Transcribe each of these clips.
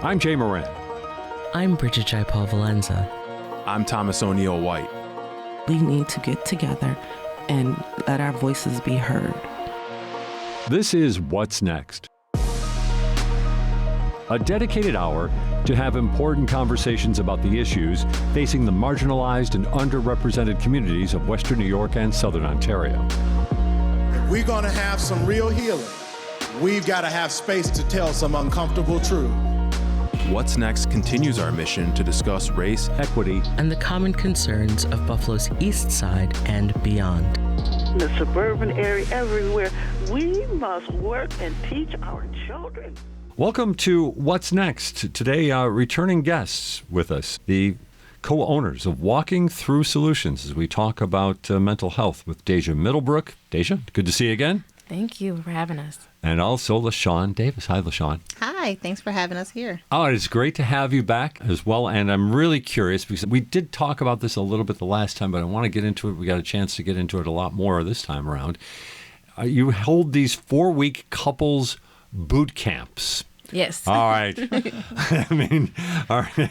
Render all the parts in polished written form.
I'm Jay Moran. I'm Bridget Jaipal Valenza. I'm Thomas O'Neill White. We need to get together and let our voices be heard. This is What's Next, a dedicated hour to have important conversations about the issues facing the marginalized and underrepresented communities of Western New York and Southern Ontario. If we're going to have some real healing, we've got to have space to tell some uncomfortable truth. What's Next continues our mission to discuss race, equity, and the common concerns of Buffalo's East Side and beyond. In the suburban area, everywhere, we must work and teach our children. Welcome to What's Next. Today, returning guests with us, the co-owners of Walking Through Solutions, as we talk about mental health with Deja Middlebrook. Deja, good to see you again. Thank you for having us. And also LaShawn Davis. Hi, LaShawn. Hi, thanks for having us here. Oh, it's great to have you back as well. And I'm really curious because we did talk about this a little bit the last time, but I want to get into it. We got a chance to get into it a lot more this time around. You hold these 4-week couples boot camps. Yes. All right. All right.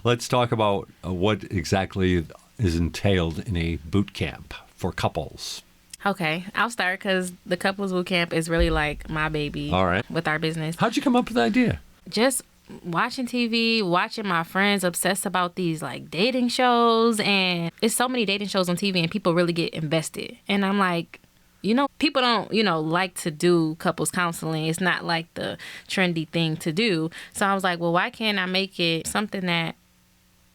Let's talk about what exactly is entailed in a boot camp for couples. Okay, I'll start because the couples boot camp is really like my baby. All right. With our business. How'd you come up with the idea? Just watching TV, watching my friends obsess about these like dating shows, and it's so many dating shows on TV and people really get invested. And I'm like, people don't, like to do couples counseling. It's not like the trendy thing to do. So I was like, well, why can't I make it something that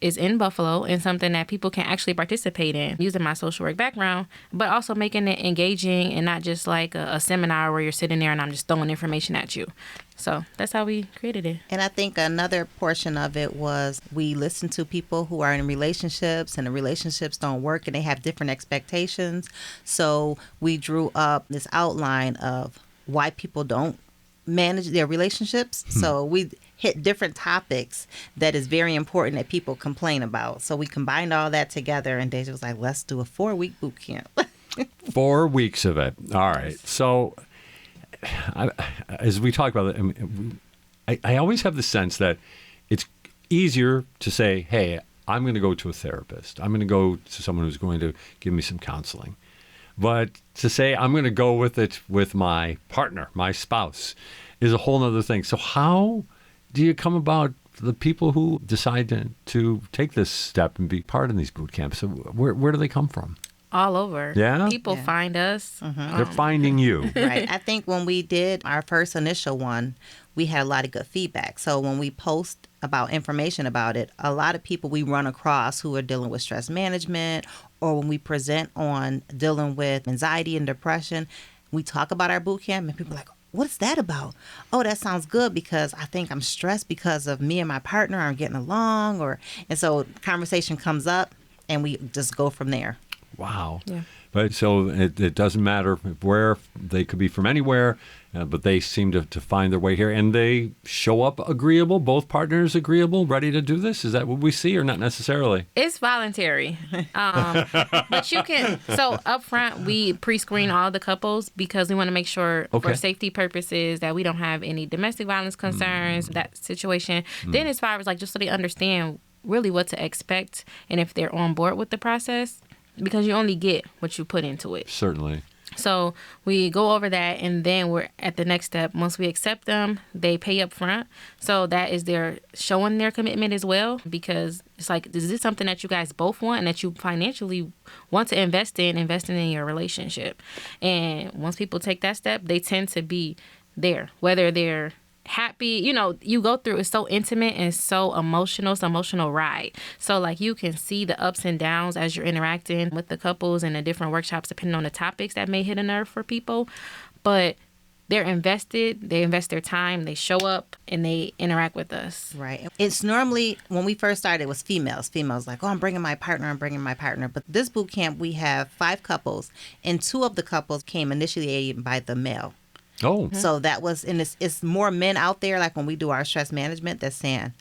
is in Buffalo and something that people can actually participate in using my social work background, but also making it engaging and not just like a seminar where you're sitting there and I'm just throwing information at you. So that's how we created it. And I think another portion of it was we listen to people who are in relationships and the relationships don't work and they have different expectations. So we drew up this outline of why people don't manage their relationships. So we hit different topics that is very important that people complain about. So we combined all that together and Deja was like, let's do a 4-week boot camp. 4 weeks of it. All right. So as we talk about it, I always have the sense that it's easier to say, hey, I'm going to go to a therapist. I'm going to go to someone who's going to give me some counseling. But to say I'm going to go with it with my partner, my spouse, is a whole other thing. So how do you come about the people who decide to take this step and be part of these boot camps? So where do they come from? All over. Yeah? People find us. Mm-hmm. They're finding you. Right. I think when we did our first initial one, we had a lot of good feedback. So when we post about information about it, a lot of people we run across who are dealing with stress management, or when we present on dealing with anxiety and depression, we talk about our boot camp and people are like, what's that about? Oh, that sounds good because I think I'm stressed because of me and my partner aren't getting along, and so conversation comes up and we just go from there. Wow. Yeah. But so it doesn't matter where they could be from anywhere, but they seem to find their way here and they show up agreeable, both partners agreeable, ready to do this. Is that what we see or not necessarily? It's voluntary. But you can, so up front, we pre-screen all the couples because we want to make sure for safety purposes that we don't have any domestic violence concerns, that situation. Then as far as like just so they understand really what to expect and if they're on board with the process, because you only get what you put into it. Certainly. So we go over that, and then we're at the next step. Once we accept them, they pay up front. So that is their showing their commitment as well, because it's like, is this something that you guys both want and that you financially want to invest in your relationship? And once people take that step, they tend to be there, whether they're happy, you go through, it's so intimate and so emotional. It's an emotional ride. So like you can see the ups and downs as you're interacting with the couples and the different workshops, depending on the topics that may hit a nerve for people. But they're invested, they invest their time, they show up and they interact with us. Right. It's normally, when we first started, it was females. Females like, oh, I'm bringing my partner. But this boot camp, we have 5 couples, and 2 of the couples came initiated by the male. Oh. So that was, and it's more men out there, like when we do our stress management, that's saying,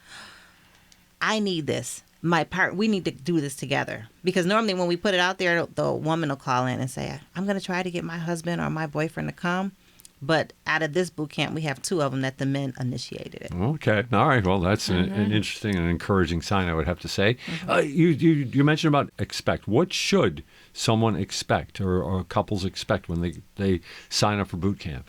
I need this. We need to do this together. Because normally when we put it out there, the woman will call in and say, I'm going to try to get my husband or my boyfriend to come. But out of this boot camp, we have 2 of them that the men initiated it. Okay. All right. Well, that's an interesting and encouraging sign, I would have to say. You mentioned about expect. What should someone expect or couples expect when they sign up for boot camp?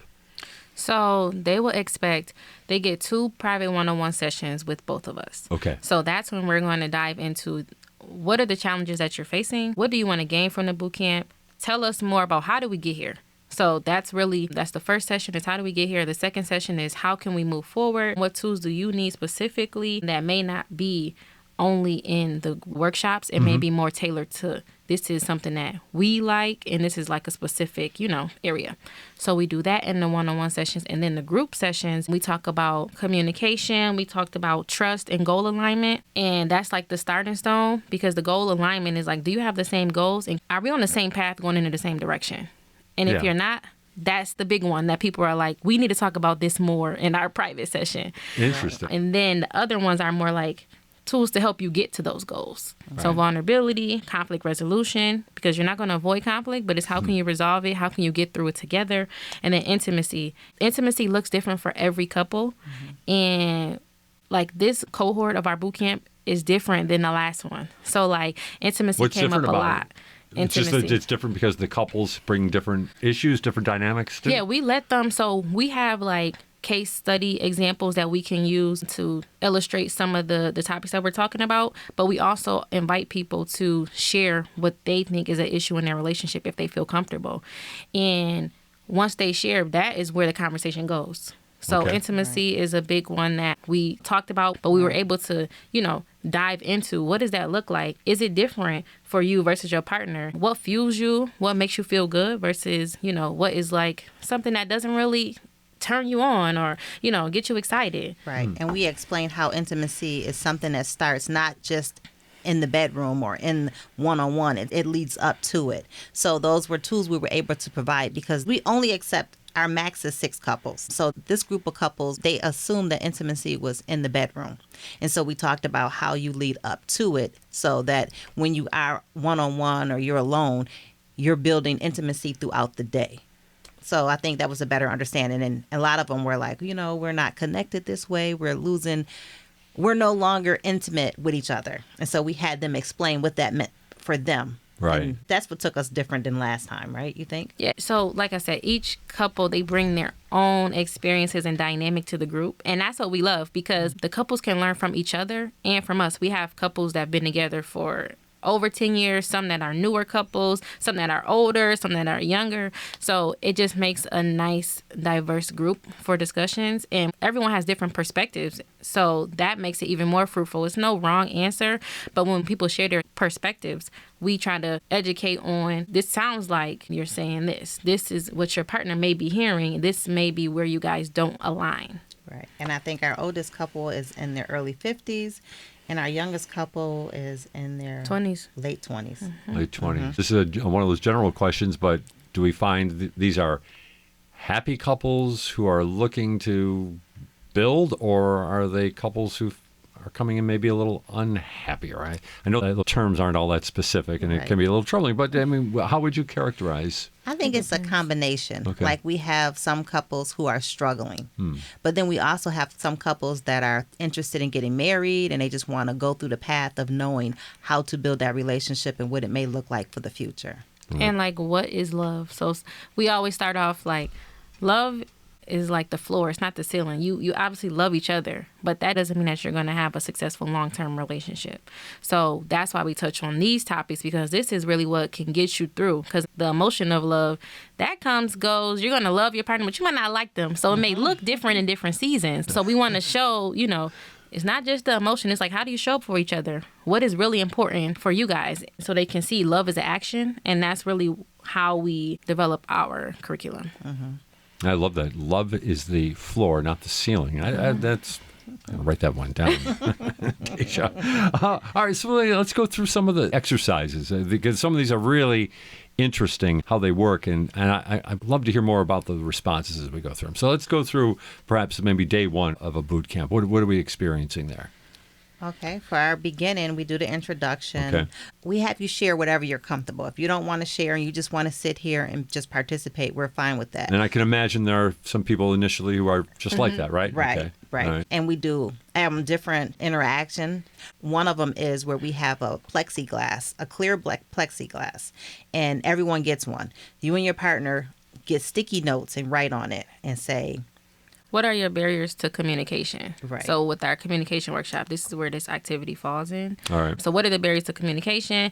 So they will expect they get 2 private one-on-one sessions with both of us. Okay. So that's when we're going to dive into what are the challenges that you're facing? What do you want to gain from the boot camp? Tell us more about how do we get here? So that's the first session is how do we get here? The second session is how can we move forward? What tools do you need specifically that may not be only in the workshops? It may be more tailored to this is something that we like and this is like a specific, area. So we do that in the one-on-one sessions. And then the group sessions, we talk about communication. We talked about trust and goal alignment. And that's like the starting stone because the goal alignment is like, do you have the same goals? And are we on the same path going into the same direction? And if you're not, that's the big one that people are like, we need to talk about this more in our private session. Interesting. And then the other ones are more like tools to help you get to those goals. Right. So vulnerability, conflict resolution, because you're not going to avoid conflict, but it's how can you resolve it? How can you get through it together? And then intimacy. Intimacy looks different for every couple. And like this cohort of our boot camp is different than the last one. So like intimacy came up a lot. It's different because the couples bring different issues, different dynamics too? Yeah, we let them. So we have like case study examples that we can use to illustrate some of the topics that we're talking about. But we also invite people to share what they think is an issue in their relationship if they feel comfortable. And once they share, that is where the conversation goes. So intimacy is a big one that we talked about, but we were able to, dive into what does that look like? Is it different for you versus your partner? What fuels you? What makes you feel good versus, what is like something that doesn't really turn you on or, get you excited. Right. And we explained how intimacy is something that starts not just in the bedroom or in one-on-one. It leads up to it. So those were tools we were able to provide because we only accept our max is 6 couples. So this group of couples, they assumed that intimacy was in the bedroom. And so we talked about how you lead up to it so that when you are one-on-one or you're alone, you're building intimacy throughout the day. So I think that was a better understanding. And a lot of them were like, we're not connected this way. We're no longer intimate with each other. And so we had them explain what that meant for them. Right. And that's what took us different than last time, right? You think? Yeah. So like I said, each couple, they bring their own experiences and dynamic to the group. And that's what we love because the couples can learn from each other and from us. We have couples that have been together for over 10 years, some that are newer couples, some that are older, some that are younger. So it just makes a nice, diverse group for discussions. And everyone has different perspectives. So that makes it even more fruitful. It's no wrong answer. But when people share their perspectives, we try to educate on, this sounds like you're saying this. This is what your partner may be hearing. This may be where you guys don't align. Right. And I think our oldest couple is in their early 50s. And our youngest couple is in their 20s. Late 20s. Mm-hmm. Late 20s. Mm-hmm. This is one of those general questions, but do we find these are happy couples who are looking to build, or are they couples who are coming in maybe a little unhappy? Right? I know that the terms aren't all that specific, and it can be a little troubling, but I mean, how would you characterize? I think it's a combination. Okay. Like we have some couples who are struggling, but then we also have some couples that are interested in getting married and they just want to go through the path of knowing how to build that relationship and what it may look like for the future. And like, what is love? So we always start off like, love is like the floor. It's not the ceiling. You obviously love each other, but that doesn't mean that you're going to have a successful long-term relationship. So that's why we touch on these topics, because this is really what can get you through. Because the emotion of love, that goes. You're going to love your partner, but you might not like them. So it may look different in different seasons. So we want to show, it's not just the emotion. It's like, how do you show up for each other? What is really important for you guys? So they can see love as an action. And that's really how we develop our curriculum. Mm-hmm. I love that. Love is the floor, not the ceiling. I'll write that one down. All right, so let's go through some of the exercises, because some of these are really interesting, how they work, and I'd love to hear more about the responses as we go through them. So let's go through perhaps maybe day one of a boot camp. What are we experiencing there? Okay, for our beginning, we do the introduction. Okay. We have you share whatever you're comfortable. If you don't want to share and you just want to sit here and just participate, we're fine with that. And I can imagine there are some people initially who are just like that, right? Right, Okay. right. All right. And we do different interaction. One of them is where we have a plexiglass, a clear black plexiglass, and everyone gets one. You and your partner get sticky notes and write on it and say, What are your barriers to communication? Right. So with our communication workshop, this is where this activity falls in. All right. So what are the barriers to communication?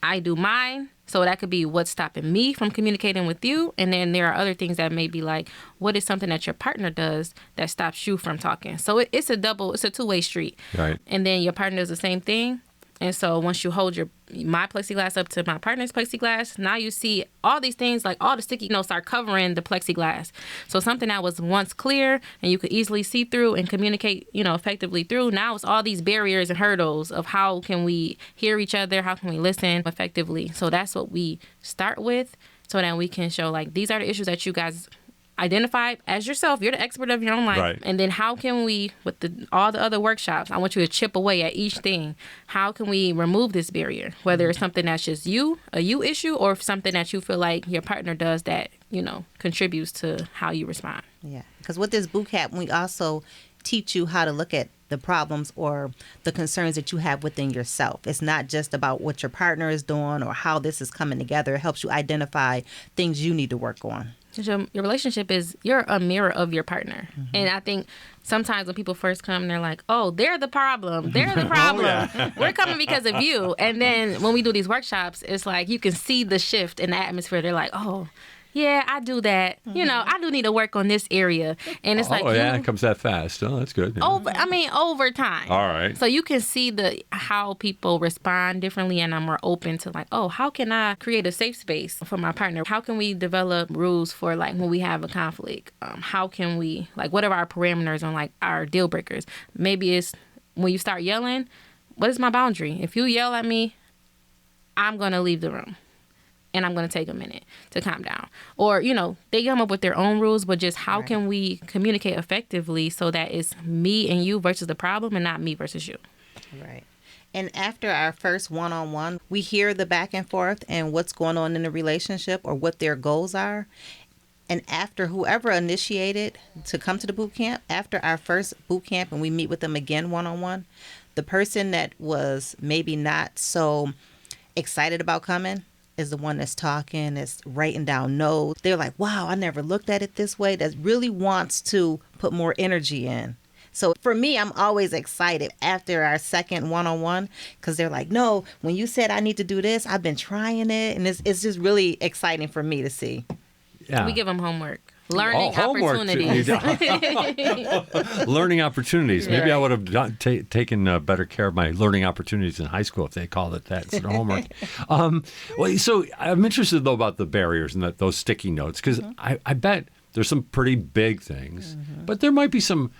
I do mine. So that could be what's stopping me from communicating with you. And then there are other things that may be like, what is something that your partner does that stops you from talking? So it's a two-way street. Right. And then your partner does the same thing. And so once you hold my plexiglass up to my partner's plexiglass, now you see all these things, like all the sticky notes are covering the plexiglass. So something that was once clear and you could easily see through and communicate, effectively through, now it's all these barriers and hurdles of how can we hear each other, how can we listen effectively. So that's what we start with, so that we can show like these are the issues that you guys identify as yourself. You're the expert of your own life. Right. And then how can we, with all the other workshops, I want you to chip away at each thing. How can we remove this barrier? Whether it's something that's just a you issue, or if something that you feel like your partner does that, contributes to how you respond. Yeah, because with this boot camp, we also teach you how to look at the problems or the concerns that you have within yourself. It's not just about what your partner is doing or how this is coming together. It helps you identify things you need to work on. Your relationship you're a mirror of your partner. Mm-hmm. And I think sometimes when people first come, they're like, oh, they're the problem. They're the problem. We're coming because of you. And then when we do these workshops, it's like you can see the shift in the atmosphere. They're like, oh, yeah, I do that. Mm-hmm. I do need to work on this area. And it's it comes that fast. Oh, that's good. Yeah. Over time. All right. So you can see how people respond differently, and I'm more open to like, oh, how can I create a safe space for my partner? How can we develop rules for like when we have a conflict? How can we, like, what are our parameters on like our deal breakers? Maybe it's when you start yelling, what is my boundary? If you yell at me, I'm going to leave the room. And I'm going to take a minute to calm down. Or, they come up with their own rules, but just how can we communicate effectively so that it's me and you versus the problem and not me versus you. Right. And after our first one-on-one, we hear the back and forth and what's going on in the relationship or what their goals are. And after whoever initiated to come to the boot camp, after our first boot camp and we meet with them again one-on-one, the person that was maybe not so excited about coming is the one that's talking, is writing down notes. They're like, wow, I never looked at it this way. That really wants to put more energy in. So for me, I'm always excited after our second one-on-one because they're like, no, when you said I need to do this, I've been trying it. And it's just really exciting for me to see. Yeah. We give them homework. Learning homework opportunities. Learning opportunities. Maybe I would have taken better care of my learning opportunities in high school if they called it that instead of homework. So I'm interested, though, about the barriers and those sticky notes, because I bet there's some pretty big things, but there might be some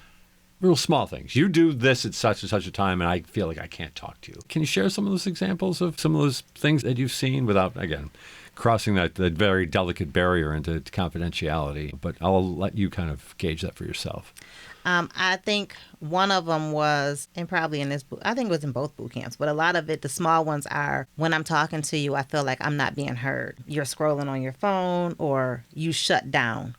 real small things. You do this at such and such a time, and I feel like I can't talk to you. Can you share some of those examples of some of those things that you've seen without, again, crossing that very delicate barrier into confidentiality? But I'll let you kind of gauge that for yourself. I think one of them was, and probably in this, I think it was in both boot camps, but a lot of it, the small ones are, when I'm talking to you, I feel like I'm not being heard. You're scrolling on your phone or you shut down.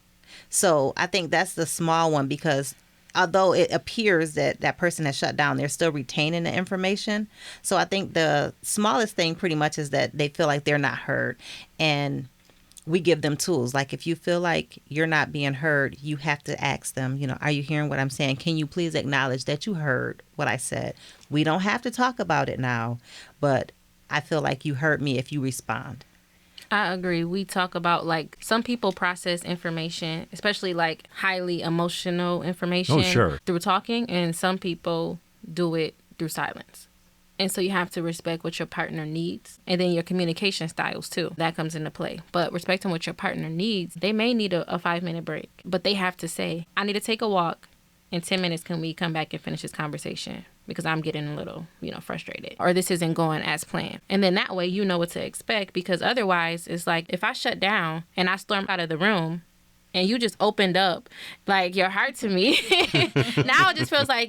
So I think that's the small one, because although it appears that that person has shut down, they're still retaining the information. So I think the smallest thing pretty much is that they feel like they're not heard. And we give them tools. Like if you feel like you're not being heard, you have to ask them, are you hearing what I'm saying? Can you please acknowledge that you heard what I said? We don't have to talk about it now, but I feel like you heard me if you respond. I agree. We talk about like some people process information, especially like highly emotional information through talking, and some people do it through silence. And so you have to respect what your partner needs, and then your communication styles too. That comes into play. But respecting what your partner needs, they may need a 5-minute break, but they have to say, I need to take a walk. In 10 minutes, can we come back and finish this conversation? Because I'm getting a little, frustrated. Or this isn't going as planned. And then that way you know what to expect. Because otherwise, it's like if I shut down and I storm out of the room and you just opened up like your heart to me, now it just feels like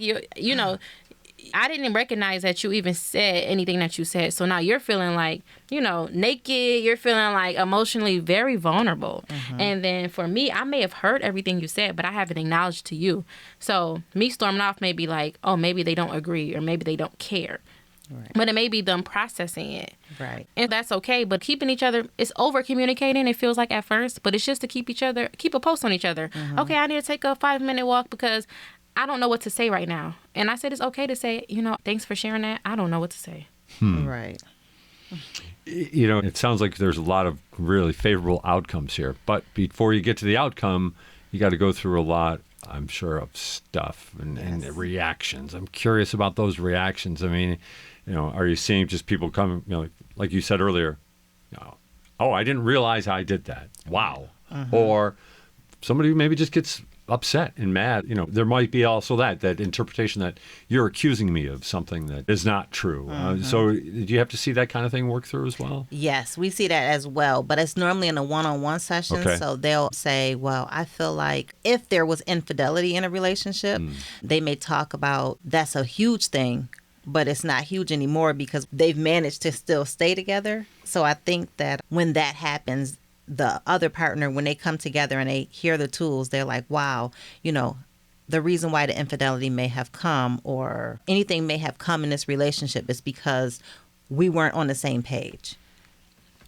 I didn't recognize that you even said anything that you said. So now you're feeling like, naked. You're feeling like emotionally very vulnerable. And then for me, I may have heard everything you said, but I haven't acknowledged to you. So me storming off may be like, oh, maybe they don't agree or maybe they don't care. Right. But it may be them processing it. Right. And that's okay. But keeping each other, it's over communicating, it feels like at first, but it's just to keep a post on each other. Okay, I need to take a 5-minute walk because I don't know what to say right now. And I said it's okay to say, thanks for sharing that. I don't know what to say. Right. It sounds like there's a lot of really favorable outcomes here. But before you get to the outcome, you got to go through a lot, I'm sure, of stuff and reactions. I'm curious about those reactions. I mean, are you seeing just people come, like you said earlier, oh, I didn't realize I did that. Wow. Or somebody who maybe just gets upset and mad. There might be also that interpretation that you're accusing me of something that is not true. So do you have to see that kind of thing work through as well? Yes, we see that as well, but it's normally in a one-on-one session. Okay. So they'll say, well, I feel like if there was infidelity in a relationship, they may talk about that's a huge thing, but it's not huge anymore because they've managed to still stay together. So I think that when that happens, the other partner, when they come together and they hear the tools, they're like, wow, the reason why the infidelity may have come or anything may have come in this relationship is because we weren't on the same page.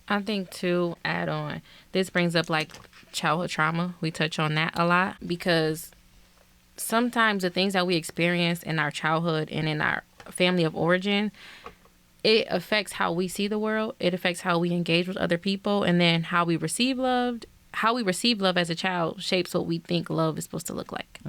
I think to add on, this brings up like childhood trauma. We touch on that a lot because sometimes the things that we experience in our childhood and in our family of origin, it affects how we see the world. It affects how we engage with other people, and then how we receive love. How we receive love as a child shapes what we think love is supposed to look like.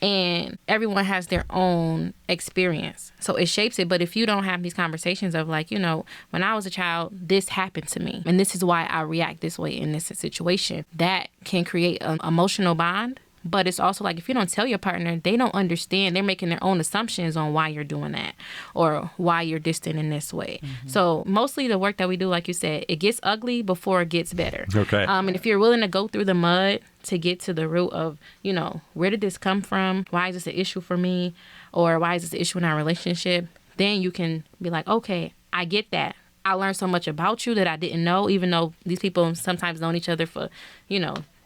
And everyone has their own experience, so it shapes it. But if you don't have these conversations of like, when I was a child, this happened to me, and this is why I react this way in this situation, that can create an emotional bond. But it's also like if you don't tell your partner, they don't understand. They're making their own assumptions on why you're doing that or why you're distant in this way. So mostly the work that we do, like you said, it gets ugly before it gets better. Okay. And if you're willing to go through the mud to get to the root of, where did this come from? Why is this an issue for me? Or why is this an issue in our relationship? Then you can be like, okay, I get that. I learned so much about you that I didn't know, even though these people sometimes known each other for,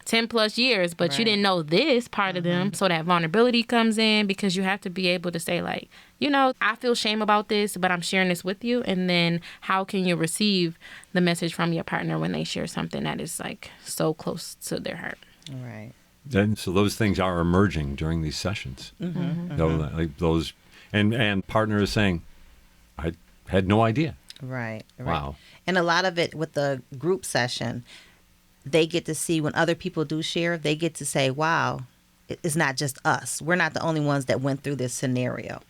10 plus years, but you didn't know this part of them. So that vulnerability comes in because you have to be able to say like, I feel shame about this, but I'm sharing this with you. And then how can you receive the message from your partner when they share something that is like so close to their heart? Right. And so those things are emerging during these sessions. Like those, and partner is saying, I had no idea. Right. Wow. And a lot of it with the group session, they get to see when other people do share, they get to say, wow, it's not just us. We're not the only ones that went through this scenario.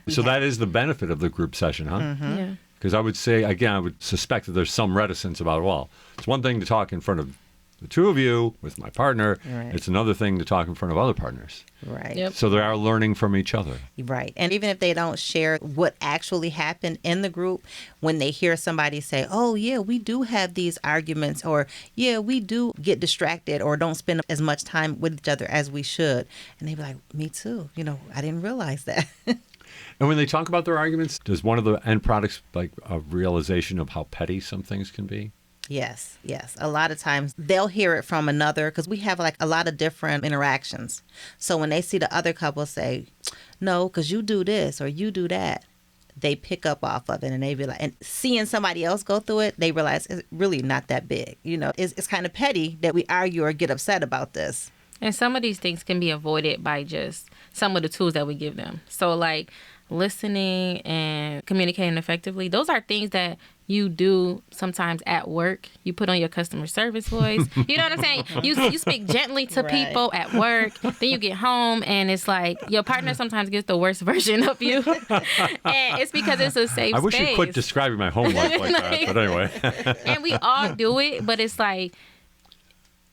So that is the benefit of the group session, huh? Yeah. Because I would say, again, I would suspect that there's some reticence about, well, it's one thing to talk in front of the two of you with my partner. Right. It's another thing to talk in front of other partners. Right. Yep. So they are learning from each other. Right. And even if they don't share what actually happened in the group, when they hear somebody say, oh, yeah, we do have these arguments, or yeah, we do get distracted or don't spend as much time with each other as we should. And they be like, me too. I didn't realize that. And when they talk about their arguments, does one of the end products like a realization of how petty some things can be? Yes. A lot of times they'll hear it from another because we have like a lot of different interactions. So when they see the other couple say, no, because you do this or you do that, they pick up off of it and they be like, and seeing somebody else go through it, they realize it's really not that big. It's kind of petty that we argue or get upset about this. And some of these things can be avoided by just some of the tools that we give them. So like listening and communicating effectively, those are things that you do sometimes at work. You put on your customer service voice. You know what I'm saying? You speak gently to people at work. Then you get home and it's like your partner sometimes gets the worst version of you. And it's because it's a safe space. I wish you quit describing my home life like that. But anyway. And we all do it, but it's like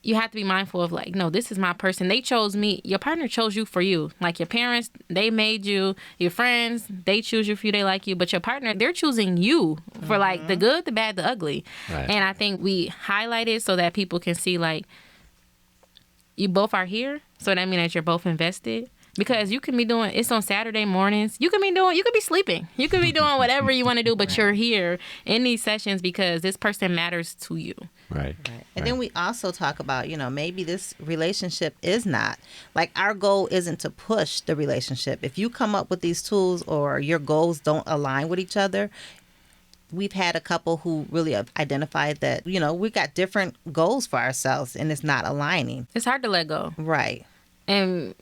you have to be mindful of like, no, this is my person. They chose me. Your partner chose you for you. Like your parents, they made you. Your friends, they choose you for you. They like you. But your partner, they're choosing you for like the good, the bad, the ugly. Right. And I think we highlight it so that people can see like you both are here. So that means that you're both invested. Because you can be doing, it's on Saturday mornings. You could be sleeping. You could be doing whatever you want to do, but you're here in these sessions because this person matters to you. Right. And then we also talk about, maybe this relationship is not, like, our goal isn't to push the relationship. If you come up with these tools or your goals don't align with each other, we've had a couple who really identified that, we got different goals for ourselves and it's not aligning. It's hard to let go. Right. And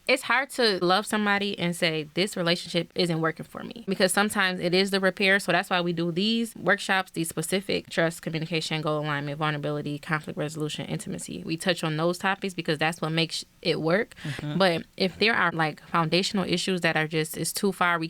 it's hard to love somebody and say, this relationship isn't working for me. Because sometimes it is the repair. So that's why we do these workshops, these specific trust, communication, goal alignment, vulnerability, conflict resolution, intimacy. We touch on those topics because that's what makes it work. Mm-hmm. But if there are like foundational issues that are just, it's too far,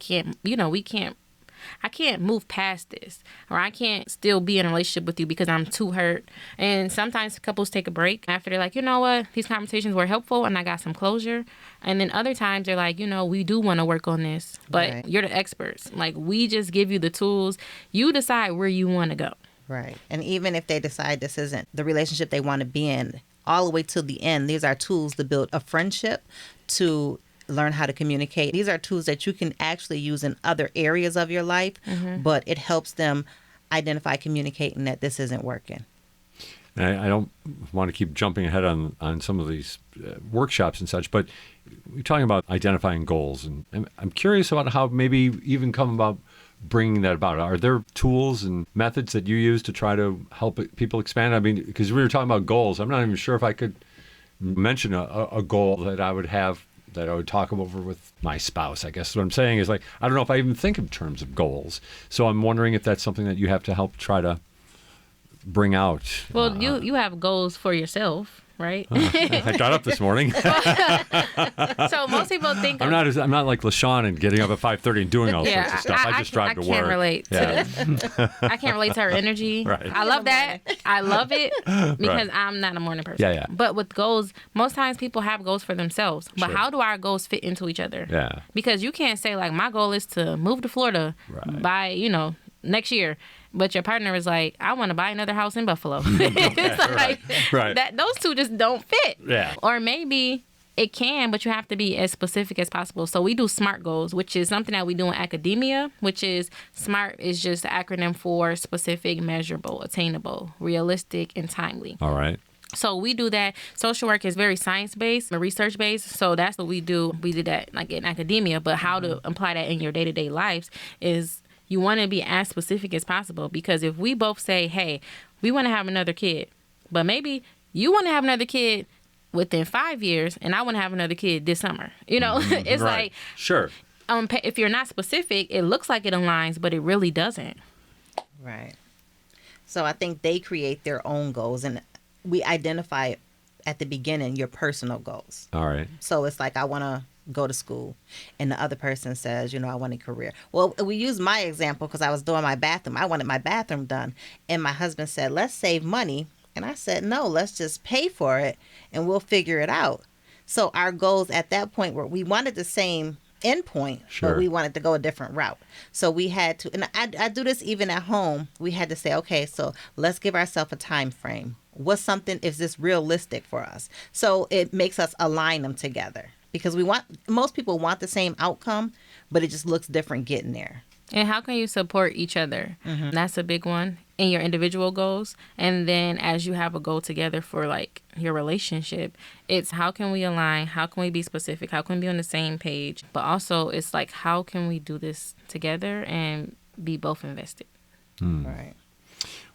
I can't move past this, or I can't still be in a relationship with you because I'm too hurt. And sometimes couples take a break after they're like, you know what, these conversations were helpful and I got some closure. And then other times they're like, we do want to work on this, but you're the experts. Like, we just give you the tools. You decide where you want to go. Right. And even if they decide this isn't the relationship they want to be in, all the way to the end, these are tools to build a friendship, to learn how to communicate. These are tools that you can actually use in other areas of your life, but it helps them identify, communicating that this isn't working. And I don't want to keep jumping ahead on some of these workshops and such, but we're talking about identifying goals, and I'm curious about how maybe even come about bringing that about. Are there tools and methods that you use to try to help people expand? I mean, because we were talking about goals. I'm not even sure if I could mention a goal that I would have that I would talk over with my spouse. I guess what I'm saying is, like, I don't know if I even think in terms of goals. So I'm wondering if that's something that you have to help try to bring out. Well, you have goals for yourself, right? I got up this morning. So most people think I'm not like LaShawn and getting up at 5:30 and doing all sorts of stuff. I just drive to work. I can't relate to I can't relate to her energy. Right. I love that. I love it because I'm not a morning person. Yeah. But with goals, most times people have goals for themselves. But how do our goals fit into each other? Yeah. Because you can't say, like, my goal is to move to Florida by, next year. But your partner is like, I want to buy another house in Buffalo. It's like, that those two just don't fit. Yeah. Or maybe it can, but you have to be as specific as possible. So we do SMART goals, which is something that we do in academia, which is SMART is just the acronym for specific, measurable, attainable, realistic, and timely. All right. So we do that. Social work is very science-based, research-based. So that's what we do. We did that like in academia, but how to apply that in your day-to-day lives is you want to be as specific as possible, because if we both say, hey, we want to have another kid, but maybe you want to have another kid within 5 years and I want to have another kid this summer. It's like, sure. If you're not specific, it looks like it aligns, but it really doesn't. Right. So I think they create their own goals, and we identify at the beginning your personal goals. All right. So it's like, I want to go to school, and the other person says, I want a career. Well, we use my example because I was doing my bathroom. I wanted my bathroom done, and my husband said, let's save money. And I said, no, let's just pay for it and we'll figure it out. So our goals at that point were, we wanted the same end point, but we wanted to go a different route. So we had to, and I do this even at home, we had to say, okay, so let's give ourselves a time frame. What's something, is this realistic for us? So it makes us align them together, because most people want the same outcome, but it just looks different getting there. And how can you support each other? Mm-hmm. That's a big one in your individual goals. And then as you have a goal together for like your relationship, it's how can we align? How can we be specific? How can we be on the same page? But also it's like, how can we do this together and be both invested? Right.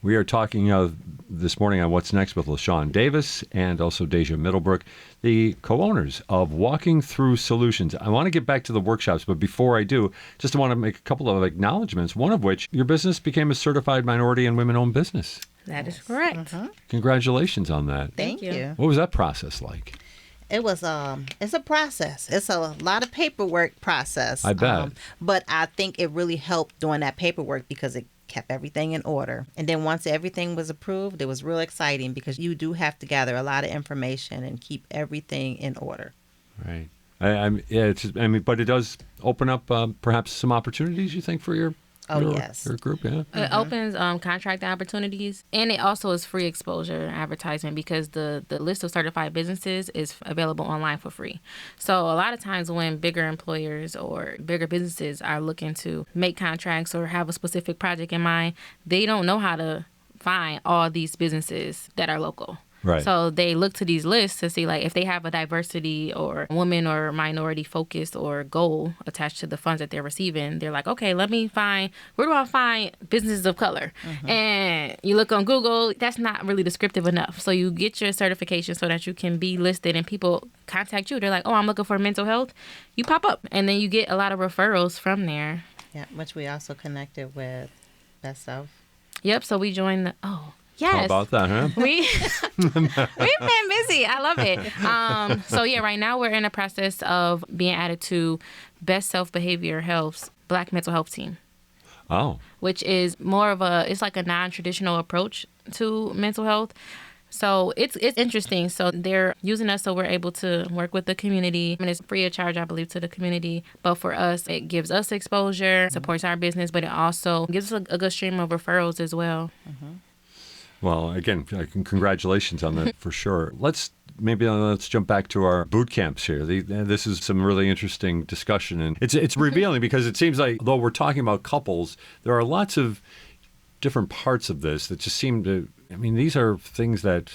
We are talking this morning on What's Next with LaShawn Davis and also Deja Middlebrook, the co-owners of Walking Through Solutions. I want to get back to the workshops, but before I do, just want to make a couple of acknowledgments, one of which, your business became a certified minority and women-owned business. That is correct. Mm-hmm. Congratulations on that. Thank you. What was that process like? It was it's a process. It's a lot of paperwork process. I bet. But I think it really helped doing that paperwork because it kept everything in order. And then once everything was approved, it was real exciting because you do have to gather a lot of information and keep everything in order. Right. But it does open up perhaps some opportunities, you think, for your Your group, yeah. It opens contract opportunities, and it also is free exposure advertisement because the list of certified businesses is available online for free. So a lot of times when bigger employers or bigger businesses are looking to make contracts or have a specific project in mind, they don't know how to find all these businesses that are local. Right. So they look to these lists to see like if they have a diversity or woman or minority focus or goal attached to the funds that they're receiving. They're like, okay, let me find, where do I find businesses of color? And you look on Google, that's not really descriptive enough. So you get your certification so that you can be listed and people contact you. They're like, oh, I'm looking for mental health. You pop up and then you get a lot of referrals from there. Yeah, which we also connected with Best Of. Yep. So we joined the, yes. How about that, huh? We've been busy. I love it. So yeah, right now we're in the process of being added to Best Self-Behavior Health's Black Mental Health Team. Oh. Which is more of it's like a non-traditional approach to mental health. So it's interesting. So they're using us so we're able to work with the community. And it's free of charge, I believe, to the community. But for us, it gives us exposure, supports our business, but it also gives us a good stream of referrals as well. Well, again, congratulations on that for sure. Let's jump back to our boot camps here. This is some really interesting discussion, and it's revealing because it seems like though we're talking about couples, there are lots of different parts of this that just seem to. I mean, these are things that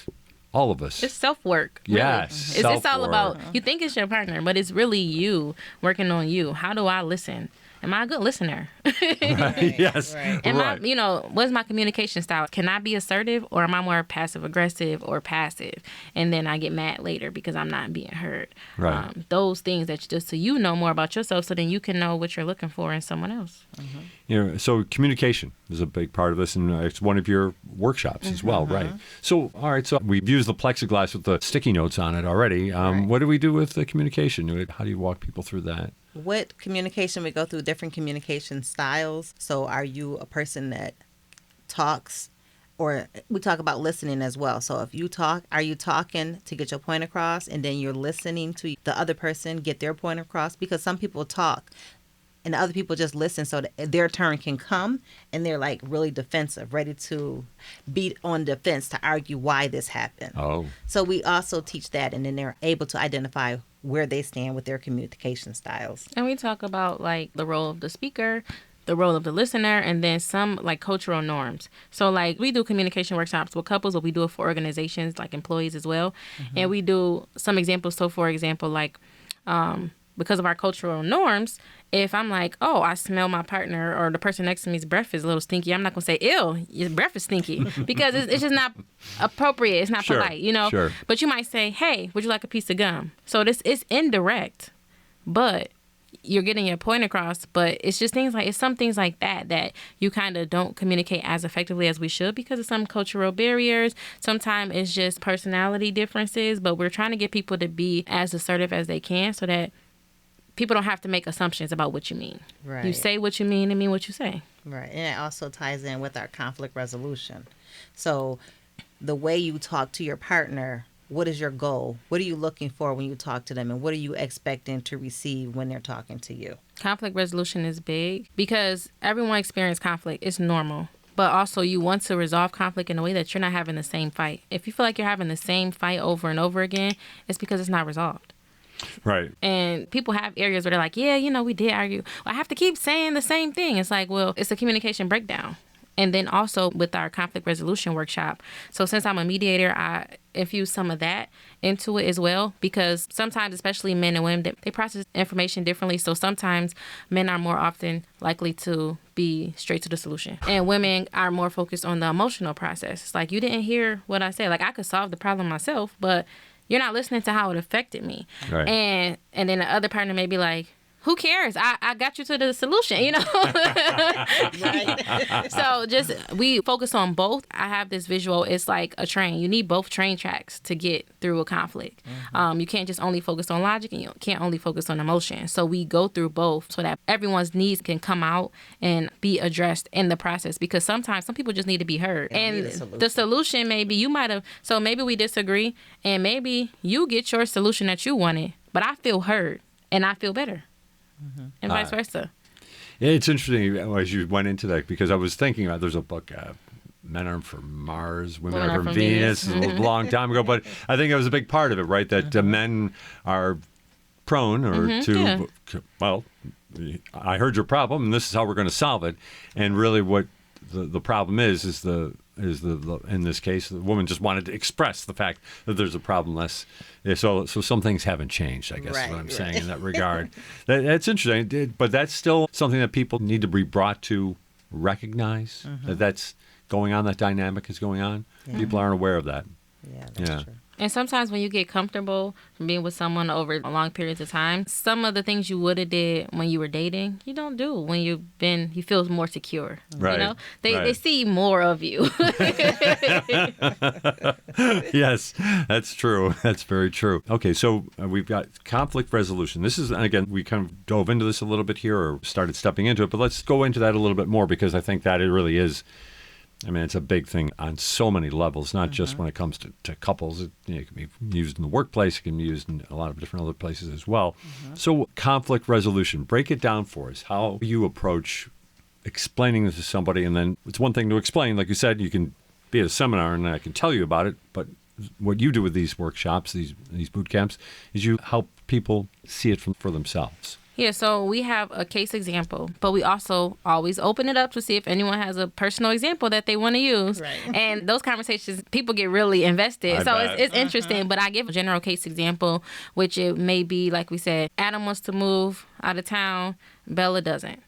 all of us. It's self-work. Really. Yes, it's all about. You think it's your partner, but it's really you working on you. How do I listen? Am I a good listener? Right. Yes. Right. Am I, what's my communication style? Can I be assertive or am I more passive aggressive or passive? And then I get mad later because I'm not being heard. Right. Those things that just so you know more about yourself so then you can know what you're looking for in someone else. So communication is a big part of this, and it's one of your workshops as well, right? So, all right, so we've used the plexiglass with the sticky notes on it already. What do we do with the communication? How do you walk people through that? With communication, we go through different communication styles. So are you a person that talks, or we talk about listening as well. So if you talk, are you talking to get your point across and then you're listening to the other person get their point across? Because some people talk and other people just listen so that their turn can come and they're like really defensive, ready to beat on defense to argue why this happened. Oh. So we also teach that, and then they're able to identify where they stand with their communication styles. And we talk about like the role of the speaker, the role of the listener, and then some like cultural norms. So like we do communication workshops with couples, but we do it for organizations like employees as well. And we do some examples. So for example, like because of our cultural norms, if I'm like, oh, I smell my partner or the person next to me's breath is a little stinky, I'm not going to say, ew, your breath is stinky because it's just not appropriate. It's not polite, Sure. But you might say, hey, would you like a piece of gum? So it's indirect, but you're getting your point across. But it's just it's some things like that you kind of don't communicate as effectively as we should because of some cultural barriers. Sometimes it's just personality differences, but we're trying to get people to be as assertive as they can so that people don't have to make assumptions about what you mean. Right. You say what you mean and mean what you say. Right. And it also ties in with our conflict resolution. So the way you talk to your partner, what is your goal? What are you looking for when you talk to them? And what are you expecting to receive when they're talking to you? Conflict resolution is big because everyone experiences conflict. It's normal. But also you want to resolve conflict in a way that you're not having the same fight. If you feel like you're having the same fight over and over again, it's because it's not resolved. Right. And people have areas where they're like, yeah, we did argue. Well, I have to keep saying the same thing. It's like, well, it's a communication breakdown. And then also with our conflict resolution workshop. So since I'm a mediator, I infuse some of that into it as well, because sometimes, especially men and women, they process information differently. So sometimes men are more often likely to be straight to the solution. And women are more focused on the emotional process. It's like, you didn't hear what I said. Like, I could solve the problem myself, but you're not listening to how it affected me. Right. And then the other partner may be like, who cares? I got you to the solution, Right. So we focus on both. I have this visual. It's like a train. You need both train tracks to get through a conflict. You can't just only focus on logic, and you can't only focus on emotion. So we go through both so that everyone's needs can come out and be addressed in the process, because sometimes some people just need to be heard. And the solution maybe maybe we disagree, and maybe you get your solution that you wanted, but I feel heard and I feel better. And vice versa. It's interesting as you went into that because I was thinking about there's a book, Men Are from Mars, Women Are from Venus, a long time ago. But I think it was a big part of it, right? That men are prone well, I heard your problem, and this is how we're going to solve it. And really, what the problem is the in this case, the woman just wanted to express the fact that there's a problem. So some things haven't changed, I guess, is what I'm saying in that regard. That's interesting, but that's still something that people need to be brought to recognize that that's going on. That dynamic is going on. Yeah. People aren't aware of that. Yeah, that's true. And sometimes when you get comfortable from being with someone over long periods of time, some of the things you would have did when you were dating, you don't do when you feel more secure. Right. You know, they see more of you. Yes, that's true. That's very true. Okay, so we've got conflict resolution. This is, again, we kind of dove into this a little bit here or started stepping into it, but let's go into that a little bit more because I think that it really is. I mean, it's a big thing on so many levels, not just when it comes to couples. It can be used in the workplace. It can be used in a lot of different other places as well. So conflict resolution, break it down for us. How you approach explaining this to somebody. And then it's one thing to explain. Like you said, you can be at a seminar and I can tell you about it. But what you do with these workshops, these boot camps, is you help people see it for themselves. Yeah, so we have a case example, but we also always open it up to see if anyone has a personal example that they want to use. Right. And those conversations, people get really invested. It's interesting, but I give a general case example, which it may be, like we said, Adam wants to move out of town, Bella doesn't.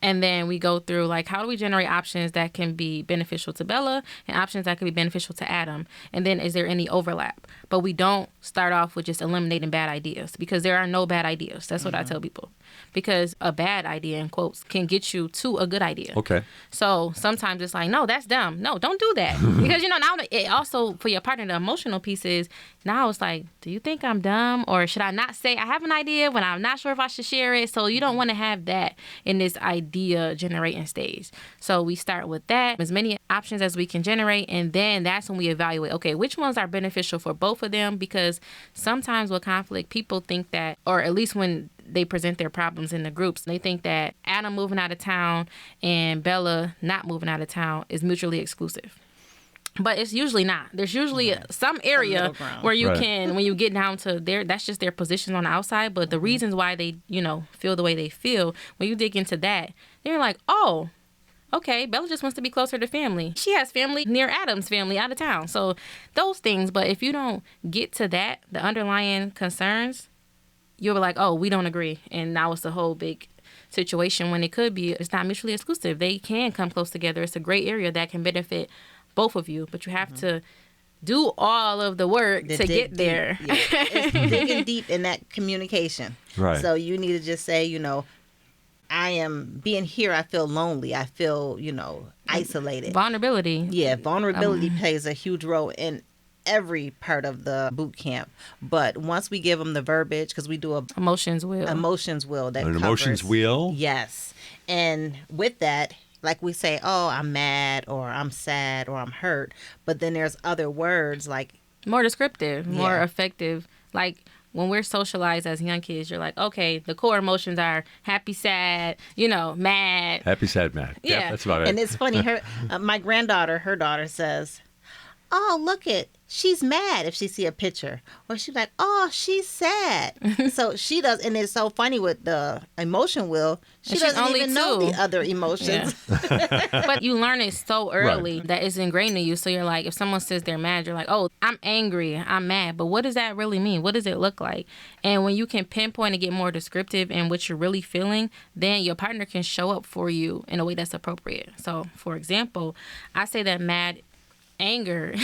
And then we go through, like, how do we generate options that can be beneficial to Bella and options that can be beneficial to Adam? And then is there any overlap? But we don't start off with just eliminating bad ideas because there are no bad ideas. That's what I tell people. Because a bad idea, in quotes, can get you to a good idea. Okay. So sometimes it's like, no, that's dumb. No, don't do that. Because, now it also, for your partner, the emotional piece is, now it's like, do you think I'm dumb? Or should I not say I have an idea when I'm not sure if I should share it? So you don't want to have that in this idea generating stage. So we start with that, as many options as we can generate. And then that's when we evaluate, okay, which ones are beneficial for both of them? Because sometimes with conflict, people think that, or at least when they present their problems in the groups, they think that Adam moving out of town and Bella not moving out of town is mutually exclusive. But it's usually not. There's usually some area where you can, when you get down to that's just their position on the outside. But the reasons why they, feel the way they feel, when you dig into that, they're like, oh, okay, Bella just wants to be closer to family. She has family near Adam's family out of town. So those things. But if you don't get to that, the underlying concerns, you'll be like, oh, we don't agree. And now it's a whole big situation when it could be, it's not mutually exclusive. They can come close together. It's a gray area that can benefit both of you, but you have to do all of the work to get there. Yeah. It's digging deep in that communication. Right. So you need to just say, I am being here. I feel lonely. I feel, isolated. Vulnerability. Yeah. Vulnerability plays a huge role in every part of the boot camp. But once we give them the verbiage, because we do emotions wheel. That an emotions wheel. Yes. And with that, like we say, oh, I'm mad or I'm sad or I'm hurt. But then there's other words like... more descriptive, more effective. Like when we're socialized as young kids, you're like, okay, the core emotions are happy, sad, mad. Happy, sad, mad. Yeah, that's about it. And it's funny. My granddaughter, her daughter says, oh, look she's mad if she see a picture. Or she's like, oh, she's sad. So she does, and it's so funny with the emotion wheel, she doesn't even know the other emotions. Yeah. But you learn it so early that it's ingrained in you. So you're like, if someone says they're mad, you're like, oh, I'm angry, I'm mad. But what does that really mean? What does it look like? And when you can pinpoint and get more descriptive in what you're really feeling, then your partner can show up for you in a way that's appropriate. So, for example, I say that anger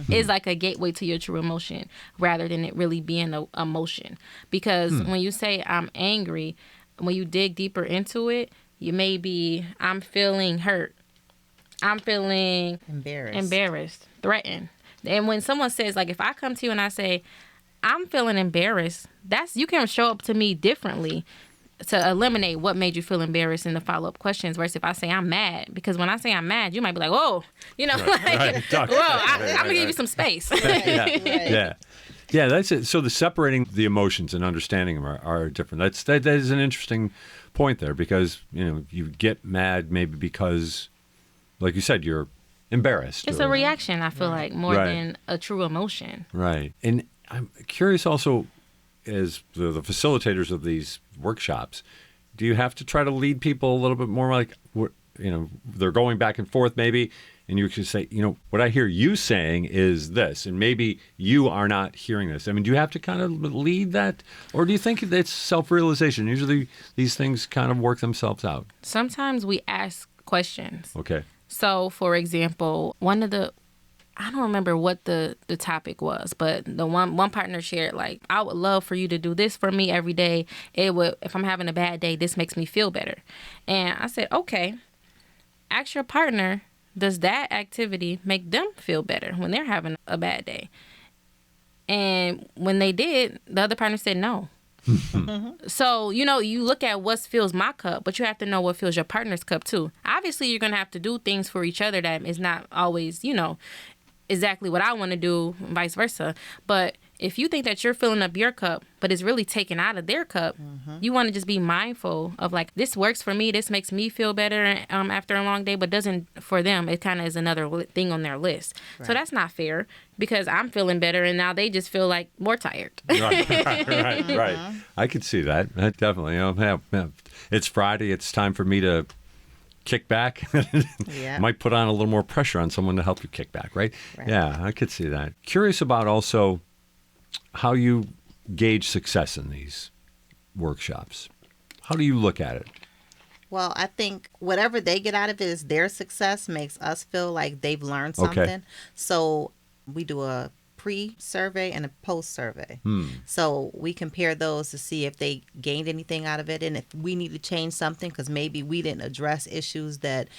is like a gateway to your true emotion rather than it really being an emotion. Because when you say I'm angry, when you dig deeper into it, you may be, I'm feeling hurt. I'm feeling embarrassed, threatened. And when someone says, like, if I come to you and I say, I'm feeling embarrassed, you can show up to me differently to eliminate what made you feel embarrassed in the follow-up questions versus if I say I'm mad. Because when I say I'm mad, you might be like, whoa, I'm going to give you some space. Yeah. Yeah, that's it. So the separating the emotions and understanding them are different. That is an interesting point there, because you get mad maybe because, like you said, you're embarrassed. It's a reaction, I feel like, more than a true emotion. Right. And I'm curious also, as the facilitators of these workshops, do you have to try to lead people a little bit more like, they're going back and forth maybe, and you can say, what I hear you saying is this, and maybe you are not hearing this. I mean, do you have to kind of lead that, or do you think it's self-realization? Usually these things kind of work themselves out. Sometimes we ask questions. Okay. So, for example, I don't remember what the topic was, but the one partner shared, like, I would love for you to do this for me every day. If I'm having a bad day, this makes me feel better. And I said, okay, ask your partner, does that activity make them feel better when they're having a bad day? And when they did, the other partner said no. So, you look at what fills my cup, but you have to know what fills your partner's cup too. Obviously, you're going to have to do things for each other that is not always, exactly what I want to do, and vice versa. But if you think that you're filling up your cup, but it's really taken out of their cup, you want to just be mindful of, like, this works for me, this makes me feel better after a long day, but doesn't for them. It kind of is another thing on their list. Right. So that's not fair, because I'm feeling better and now they just feel like more tired. Right. I could see that. Definitely. It's Friday. It's time for me to kick back. Might put on a little more pressure on someone to help you kick back, right? Yeah, I could see that. Curious about also how you gauge success in these workshops. How do you look at it? Well, I think whatever they get out of it is their success, makes us feel like they've learned something. Okay. So we do a pre-survey and a post-survey. So we compare those to see if they gained anything out of it, and if we need to change something because maybe we didn't address issues that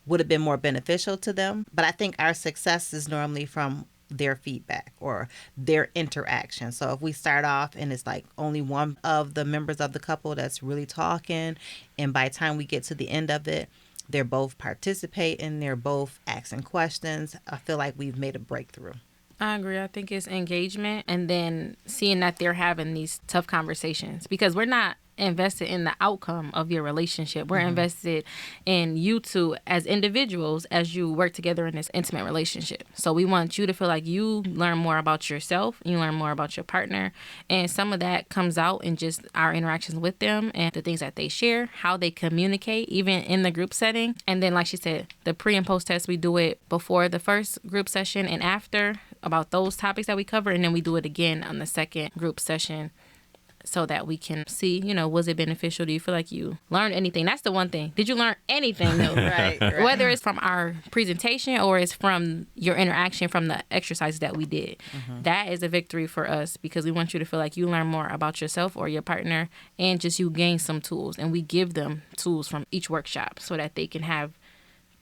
would have been more beneficial to them. But I think our success is normally from their feedback or their interaction. So if we start off and it's like only one of the members of the couple that's really talking, and by the time we get to the end of it, they're both participating, they're both asking questions, I feel like we've made a breakthrough. I agree. I think it's engagement, and then seeing that they're having these tough conversations, because we're not invested in the outcome of your relationship. We're invested in you two as individuals as you work together in this intimate relationship. So we want you to feel like you learn more about yourself, you learn more about your partner, and some of that comes out in just our interactions with them and the things that they share, how they communicate, even in the group setting. And then, like she said, the pre and post test, we do it before the first group session and after, about those topics that we cover, and then we do it again on the second group session, so that we can see, was it beneficial? Do you feel like you learned anything? That's the one thing. Did you learn anything though? Right. Whether it's from our presentation or it's from your interaction from the exercises that we did. That is a victory for us, because we want you to feel like you learn more about yourself or your partner, and just you gain some tools. And we give them tools from each workshop so that they can have,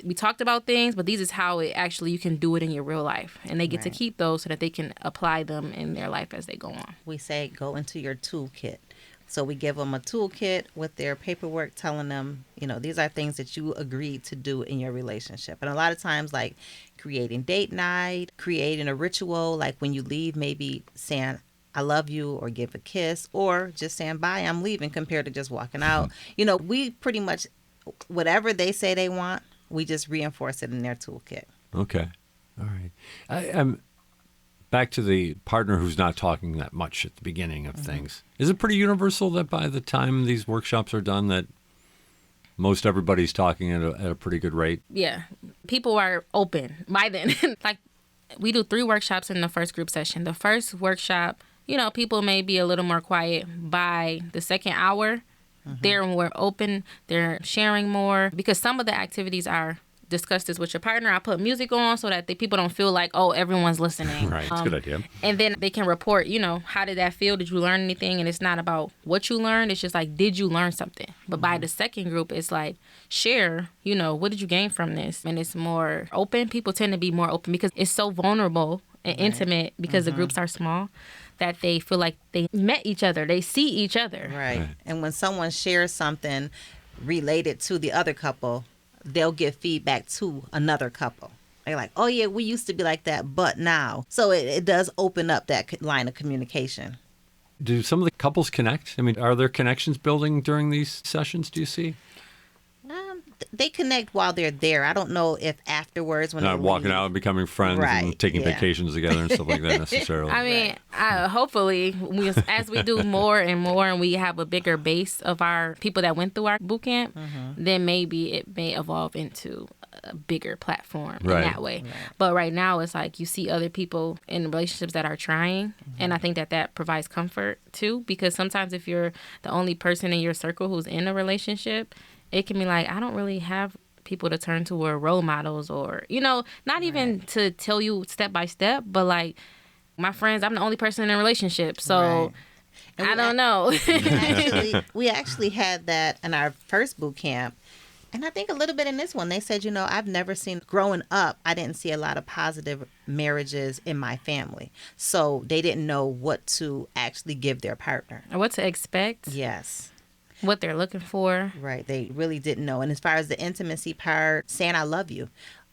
we talked about things, but these is how it actually, you can do it in your real life. And they get to keep those so that they can apply them in their life as they go on. We say go into your toolkit. So we give them a toolkit with their paperwork telling them, these are things that you agreed to do in your relationship. And a lot of times, like creating date night, creating a ritual, like when you leave, maybe saying, I love you, or give a kiss, or just saying, bye, I'm leaving, compared to just walking out. We pretty much, whatever they say they want, we just reinforce it in their toolkit. Okay. All right. I'm back to the partner who's not talking that much at the beginning of things. Is it pretty universal that by the time these workshops are done that most everybody's talking at a pretty good rate? Yeah. People are open by then. Like, we do 3 workshops in the first group session. The first workshop, people may be a little more quiet. By the second hour, they're more open, they're sharing more, because some of the activities are discuss this with your partner. I put music on so that the people don't feel like, oh, everyone's listening. Right, that's a good idea. And then they can report, how did that feel? Did you learn anything? And it's not about what you learned. It's just like, did you learn something? But by the second group, it's like, share, what did you gain from this? And it's more open. People tend to be more open because it's so vulnerable and intimate, because the groups are small, that they feel like they met each other. They see each other. Right. And when someone shares something related to the other couple, they'll give feedback to another couple. They're like, oh yeah, we used to be like that, but now. So it does open up that line of communication. Do some of the couples connect? I mean, are there connections building during these sessions, do you see? They connect while they're there. I don't know if afterwards when Not they walking leave. out and becoming friends and Right, taking yeah. vacations together and stuff like that necessarily. I mean, hopefully, as we do more and more and we have a bigger base of our people that went through our boot camp, then maybe it may evolve into a bigger platform in that way. Right. But right now, it's like you see other people in relationships that are trying, and I think that provides comfort too, because sometimes if you're the only person in your circle who's in a relationship, it can be like, I don't really have people to turn to or role models or, not even to tell you step by step, but like my friends, I'm the only person in a relationship. So I don't know. we actually had that in our first boot camp. And I think a little bit in this one, they said, I've never seen, growing up, I didn't see a lot of positive marriages in my family. So they didn't know what to actually give their partner. Or what to expect. Yes. What they're looking for. Right. They really didn't know. And as far as the intimacy part, saying I love you,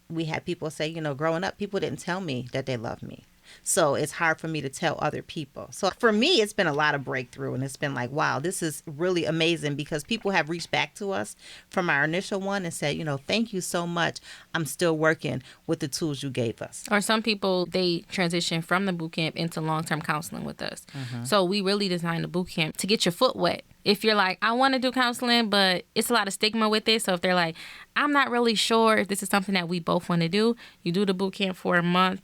we had people say, growing up, people didn't tell me that they love me. So it's hard for me to tell other people. So for me, it's been a lot of breakthrough. And it's been like, wow, this is really amazing because people have reached back to us from our initial one and said, thank you so much. I'm still working with the tools you gave us. Or some people, they transition from the boot camp into long-term counseling with us. So we really designed the boot camp to get your foot wet. If you're like, I want to do counseling, but it's a lot of stigma with it. So if they're like, I'm not really sure if this is something that we both want to do, you do the boot camp for a month.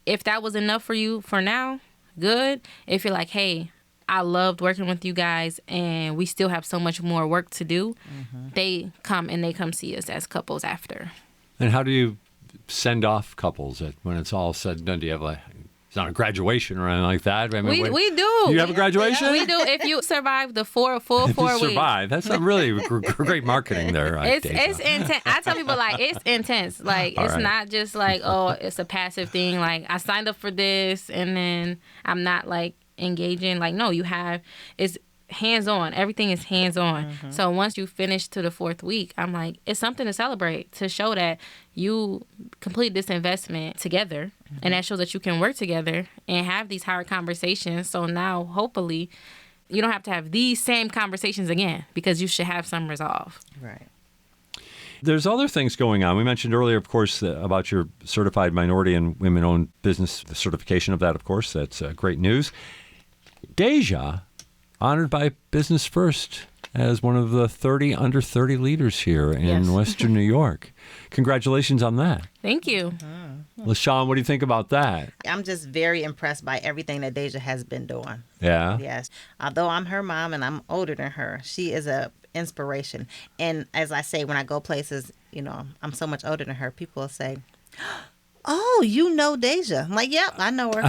If that was enough for you for now, good. If you're like, hey, I loved working with you guys and we still have so much more work to do, they come see us as couples after. And how do you send off couples when it's all said and done? Do you have it's not a graduation or anything like that? I mean, we do. You have a graduation? We do. If you survive the full 4 if you weeks. Survive. That's not really great marketing there. It's intense. I tell people it's intense. It's not just it's a passive thing. I signed up for this and then I'm not engaging. No, it's hands-on. Everything is hands-on. So once you finish to the 4th week, I'm like, it's something to celebrate, to show that you complete this investment together. And that shows that you can work together and have these hard conversations. So now, hopefully, you don't have to have these same conversations again because you should have some resolve. Right. There's other things going on. We mentioned earlier, of course, about your certified minority and women-owned business, the certification of that, of course. That's great news. Deja, honored by Business First as one of the 30 under 30 leaders here in Western New York. Congratulations on that. Thank you. LaShawn, what do you think about that? I'm just very impressed by everything that Deja has been doing. Yeah? Yes. Although I'm her mom and I'm older than her, she is a inspiration. And as I say, when I go places, I'm so much older than her, people will say, oh, you know Deja. I'm like, yep, I know her.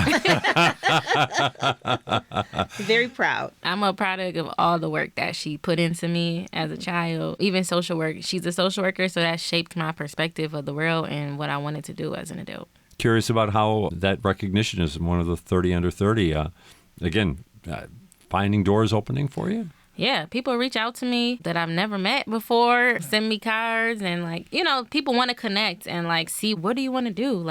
Very proud. I'm a product of all the work that she put into me as a child. Even social work. She's a social worker, so that shaped my perspective of the world and what I wanted to do as an adult. Curious about how that recognition is one of the 30 under 30. Finding doors opening for you? Yeah, people reach out to me that I've never met before, send me cards, and people want to connect and see, what do you want to do?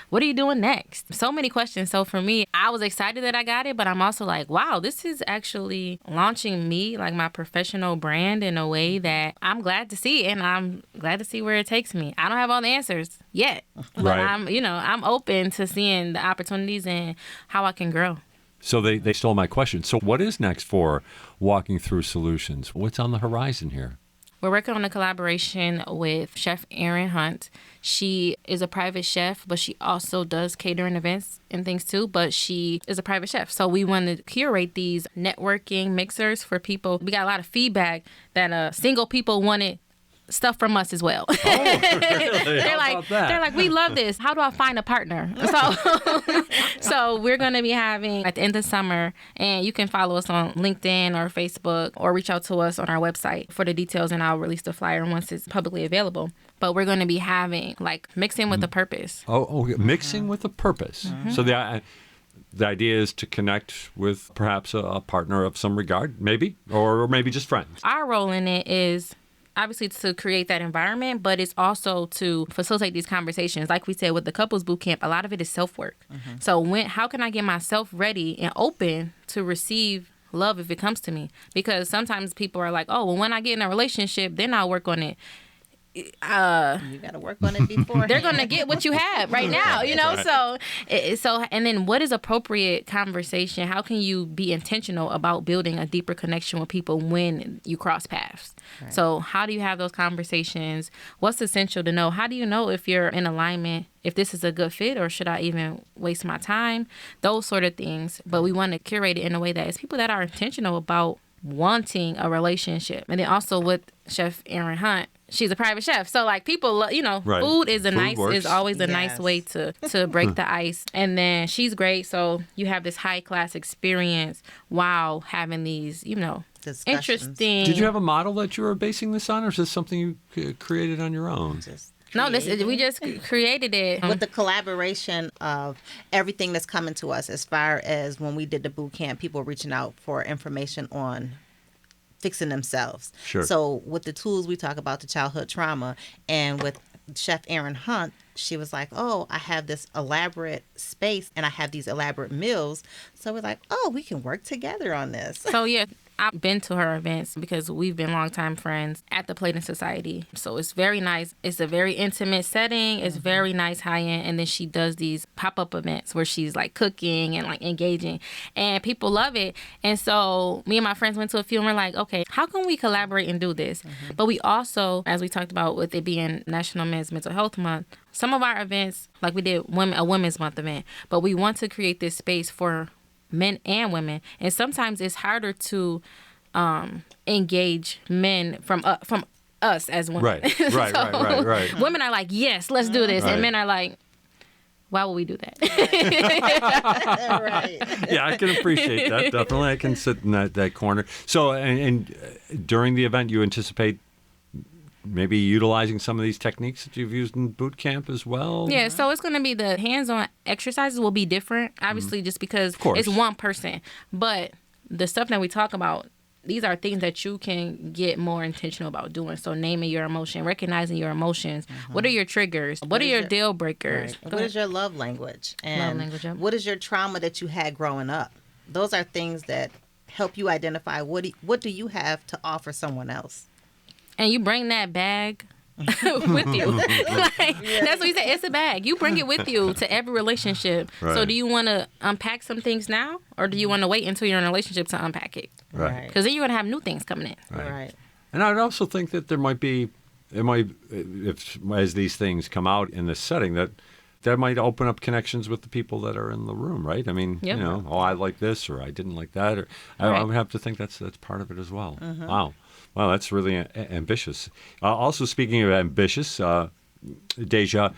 What are you doing next? So many questions. So for me, I was excited that I got it, but I'm also wow, this is actually launching me, my professional brand in a way that I'm glad to see, and I'm glad to see where it takes me. I don't have all the answers yet, but I'm open to seeing the opportunities and how I can grow. So they stole my question. So what is next for Walking Through Solutions? What's on the horizon here? We're working on a collaboration with Chef Erin Hunt. She is a private chef, but she also does catering events and things too, but she is a private chef. So we want to curate these networking mixers for people. We got a lot of feedback that single people wanted stuff from us as well. Oh, really? They're like, we love this. How do I find a partner? So we're going to be having at the end of summer, and you can follow us on LinkedIn or Facebook or reach out to us on our website for the details, and I'll release the flyer once it's publicly available. But we're going to be having mixing with a purpose. Mixing with a purpose. So the idea is to connect with perhaps a partner of some regard, maybe, or maybe just friends. Our role in it is obviously to create that environment, but it's also to facilitate these conversations. Like we said with the couples boot camp, a lot of it is self-work. So how can I get myself ready and open to receive love if it comes to me? Because sometimes people are like, oh, well, when I get in a relationship, then I'll work on it. You got to work on it before. They're going to get what you have right now, you know? Right. So, and then what is appropriate conversation? How can you be intentional about building a deeper connection with people when you cross paths? Right. So how do you have those conversations? What's essential to know? How do you know if you're in alignment, if this is a good fit, or should I even waste my time? Those sort of things. But we want to curate it in a way that it's people that are intentional about wanting a relationship. And then also with Chef Erin Hunt, she's a private chef. So like people, you know, right. food is Works. always a nice way to break the ice. And then she's great. So you have this high class experience while having these, you know, interesting. Did you have a model that you were basing this on, or is this something you created on your own? No, we just created it. With the collaboration of everything that's coming to us, as far as when we did the boot camp, people were reaching out for information on fixing themselves. Sure. So with the tools we talk about, the childhood trauma, and with Chef Erin Hunt, she was like, oh, I have this elaborate space and I have these elaborate meals. So we're like, oh, we can work together on this. So yeah, I've been to her events because we've been longtime friends at the Plating Society. So it's very nice. It's a very intimate setting. It's very nice, high end. And then she does these pop-up events where she's like cooking and like engaging, and people love it. And so me and my friends went to a few and we're like, okay, how can we collaborate and do this? But we also, as we talked about with it being National Men's Mental Health Month, some of our events, like we did a Women's Month event, but we want to create this space for men and women. And sometimes it's harder to engage men from us as women. Right. Right. Women are like, yes, let's do this. Right. And men are like, why would we do that? Right. Yeah, I can appreciate that. Definitely. I can sit in that corner. So, and during the event, you anticipate maybe utilizing some of these techniques that you've used in boot camp as well? Yeah, so it's going to be the hands-on exercises will be different, obviously, just because it's one person. But the stuff that we talk about, these are things that you can get more intentional about doing. So naming your emotion, recognizing your emotions. What are your triggers? What are your deal breakers? Right. What is your love language? And what is your trauma that you had growing up? Those are things that help you identify what do you have to offer someone else. And you bring that bag with you. That's what you say. It's a bag. You bring it with you to every relationship. Right. So do you want to unpack some things now, or do you want to wait until you're in a relationship to unpack it? Right. Because then you're going to have new things coming in. Right. And I'd also think that if as these things come out in this setting, that might open up connections with the people that are in the room, right? I mean, you know, I like this, or I didn't like that, or I would have to think that's part of it as well. Wow. Wow, that's really ambitious. Also, speaking of ambitious, Deja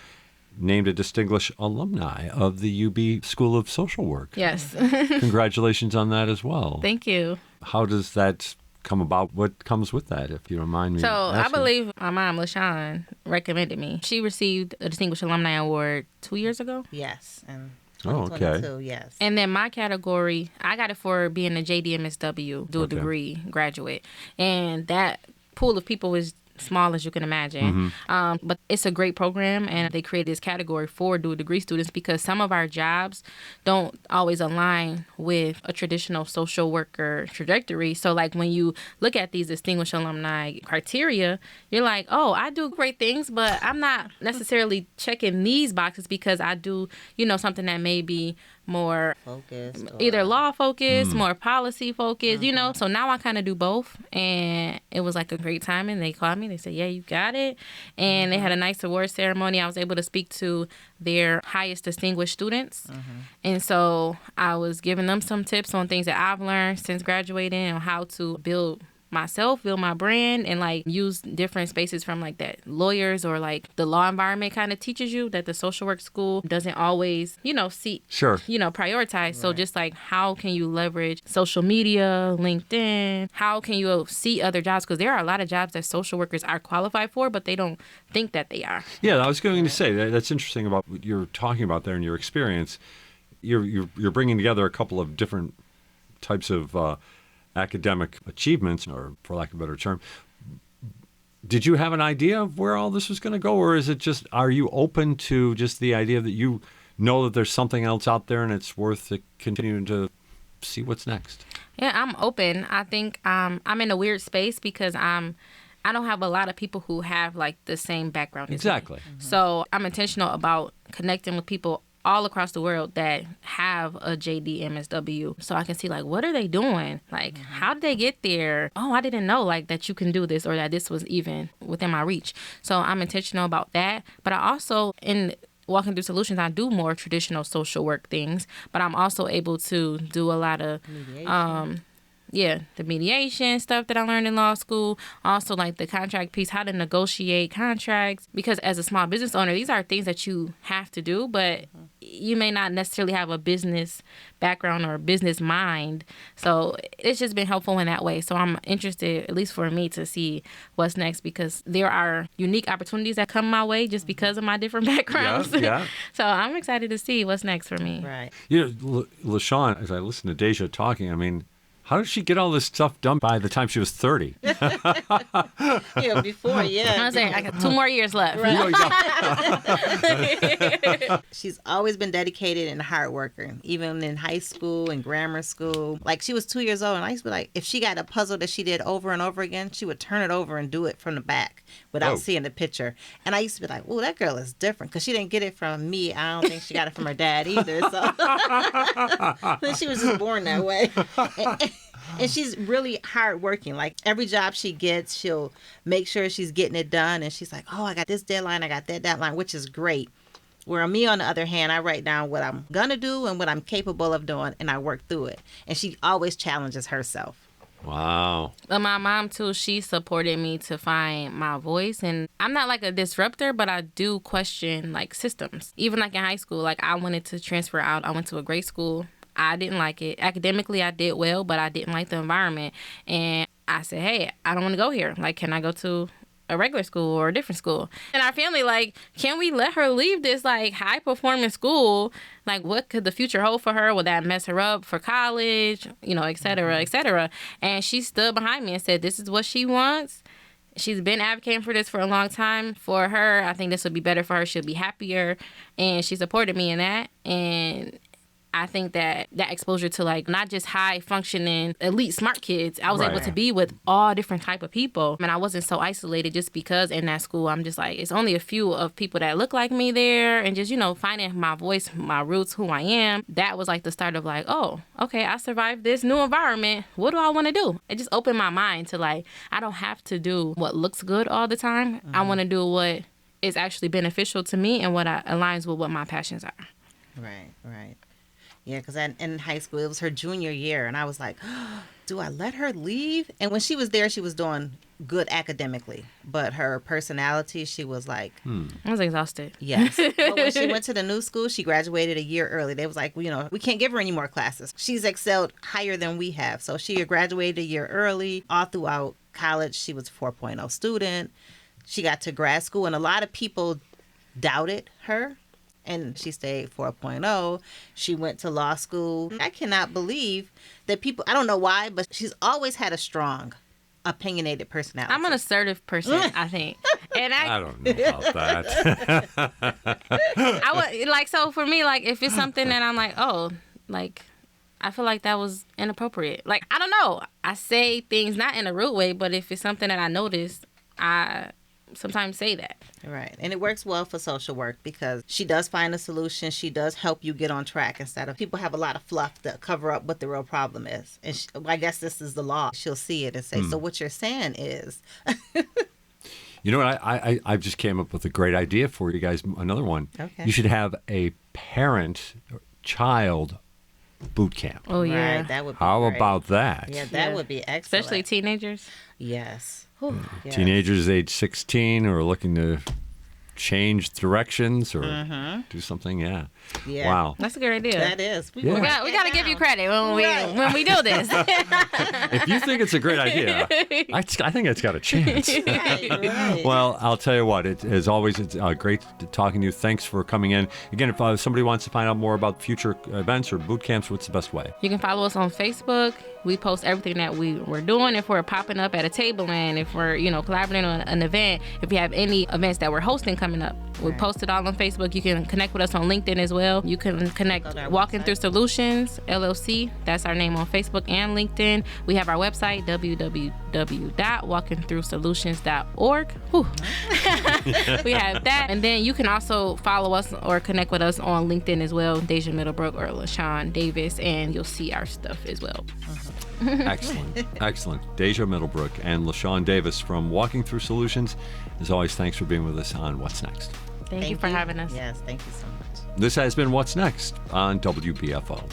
named a distinguished alumni of the UB School of Social Work. Yes. Congratulations on that as well. Thank you. How does that come about? What comes with that, if you don't mind me asking? I believe my mom, LaShawn, recommended me. She received a Distinguished Alumni Award 2 years ago. Yes, and Oh, okay. Yes. And then my category, I got it for being a JDMSW dual degree graduate. And that pool of people was small as you can imagine. But it's a great program, and they created this category for dual degree students because some of our jobs don't always align with a traditional social worker trajectory. So like when you look at these distinguished alumni criteria, you're like, oh, I do great things, but I'm not necessarily checking these boxes because I do, you know, something that may be more focused, either law focused, more policy focused, you know. So now I kind of do both, and it was like a great time. And they called me, they said, yeah, you got it. And they had a nice award ceremony. I was able to speak to their highest distinguished students. And so I was giving them some tips on things that I've learned since graduating on how to build myself, build my brand, and like use different spaces from like that lawyers or like the law environment kind of teaches you that the social work school doesn't always, you know, prioritize. Right. So just like how can you leverage social media, LinkedIn, how can you see other jobs? Because there are a lot of jobs that social workers are qualified for, but they don't think that they are. Yeah, I was going to say that's interesting about what you're talking about there in your experience. You're bringing together a couple of different types of academic achievements, or for lack of a better term, did you have an idea of where all this was going to go, or is it just, are you open to just the idea that you know that there's something else out there and it's worth continuing to see what's next? Yeah, I'm open. I think I'm in a weird space because I don't have a lot of people who have like the same background as me. Exactly. So I'm intentional about connecting with people all across the world that have a JD MSW, so I can see like, what are they doing? Like, how did they get there? Oh, I didn't know like that you can do this or that this was even within my reach. So I'm intentional about that. But I also, in Walking Through Solutions, I do more traditional social work things, but I'm also able to do a lot of the mediation stuff that I learned in law school. Also, like the contract piece, how to negotiate contracts. Because as a small business owner, these are things that you have to do, but you may not necessarily have a business background or a business mind. So it's just been helpful in that way. So I'm interested, at least for me, to see what's next, because there are unique opportunities that come my way just because of my different backgrounds. Yeah. So I'm excited to see what's next for me. Right. LaShawn, as I listen to Deja talking, I mean, how did she get all this stuff done by the time she was 30? Yeah, before, yeah. I was saying, I got 2 more years left. She's always been dedicated and a hard worker, even in high school and grammar school. Like, she was 2 years old, and I used to be like, if she got a puzzle that she did over and over again, she would turn it over and do it from the back without seeing the picture. And I used to be like, oh, that girl is different, because she didn't get it from me. I don't think she got it from her dad either. So she was just born that way. And she's really hardworking. Like, every job she gets, she'll make sure she's getting it done. And she's like, oh, I got this deadline, I got that deadline, which is great. Where me, on the other hand, I write down what I'm going to do and what I'm capable of doing, and I work through it. And she always challenges herself. Wow. But my mom, too, she supported me to find my voice. And I'm not like a disruptor, but I do question, like, systems. Even, like, in high school, like, I wanted to transfer out. I went to a great school. I didn't like it. Academically, I did well, but I didn't like the environment. And I said, hey, I don't want to go here. Like, can I go to a regular school or a different school? And our family, like, can we let her leave this, like, high-performing school? Like, what could the future hold for her? Will that mess her up for college? You know, et cetera, et cetera. And she stood behind me and said, this is what she wants. She's been advocating for this for a long time. For her, I think this would be better for her. She'll be happier. And she supported me in that. And I think that exposure to, like, not just high functioning elite smart kids, I was able to be with all different type of people. And I wasn't so isolated just because in that school, I'm just like, it's only a few of people that look like me there, and just, you know, finding my voice, my roots, who I am. That was like the start of like, oh, okay, I survived this new environment. What do I want to do? It just opened my mind to, like, I don't have to do what looks good all the time. I want to do what is actually beneficial to me and what aligns with what my passions are. Right. Yeah, because in high school, it was her junior year, and I was like, do I let her leave? And when she was there, she was doing good academically, but her personality, she was like... I was exhausted. Yes. But when she went to the new school, she graduated a year early. They was like, you know, we can't give her any more classes. She's excelled higher than we have. So she graduated a year early. All throughout college, she was a 4.0 student. She got to grad school, and a lot of people doubted her. And she stayed 4.0. She went to law school. I cannot believe that people, I don't know why, but she's always had a strong, opinionated personality. I'm an assertive person, I think. And I don't know about that. I would, like, so for me, like, if it's something that I'm like, oh, like, I feel like that was inappropriate. Like, I don't know. I say things not in a rude way, but if it's something that I noticed, I sometimes say that. Right. And it works well for social work because she does find a solution. She does help you get on track instead of people have a lot of fluff to cover up what the real problem is. And I guess this is the law. She'll see it and say, so what you're saying is. You know what? I just came up with a great idea for you guys. Another one. Okay. You should have a parent-child boot camp. Oh, yeah. Right, that would be How great. about that? Yeah, that would be excellent. Especially teenagers. Yes. Yes. Teenagers age 16 who are looking to change directions or do something. Yeah. Wow. That's a good idea. That is. We Yeah. We got to give you credit when we do this. If you think it's a great idea, I think it's got a chance. Right. Well, I'll tell you what. As always, it's great talking to you. Thanks for coming in. Again, if somebody wants to find out more about future events or boot camps, what's the best way? You can follow us on Facebook, We post everything that we're doing. If we're popping up at a table and if we're, collaborating on an event, if we have any events that we're hosting coming up, we post it all on Facebook. You can connect with us on LinkedIn as well. You can connect Walking Through Solutions, LLC. That's our name on Facebook and LinkedIn. We have our website, www.walkingthroughsolutions.org. We have that. And then you can also follow us or connect with us on LinkedIn as well, Deja Middlebrook or LaShawn Davis, and you'll see our stuff as well. Excellent. Deja Middlebrook and LaShawn Davis from Walking Through Solutions. As always, thanks for being with us on What's Next. Thank you for having us. Yes, thank you so much. This has been What's Next on WBFO.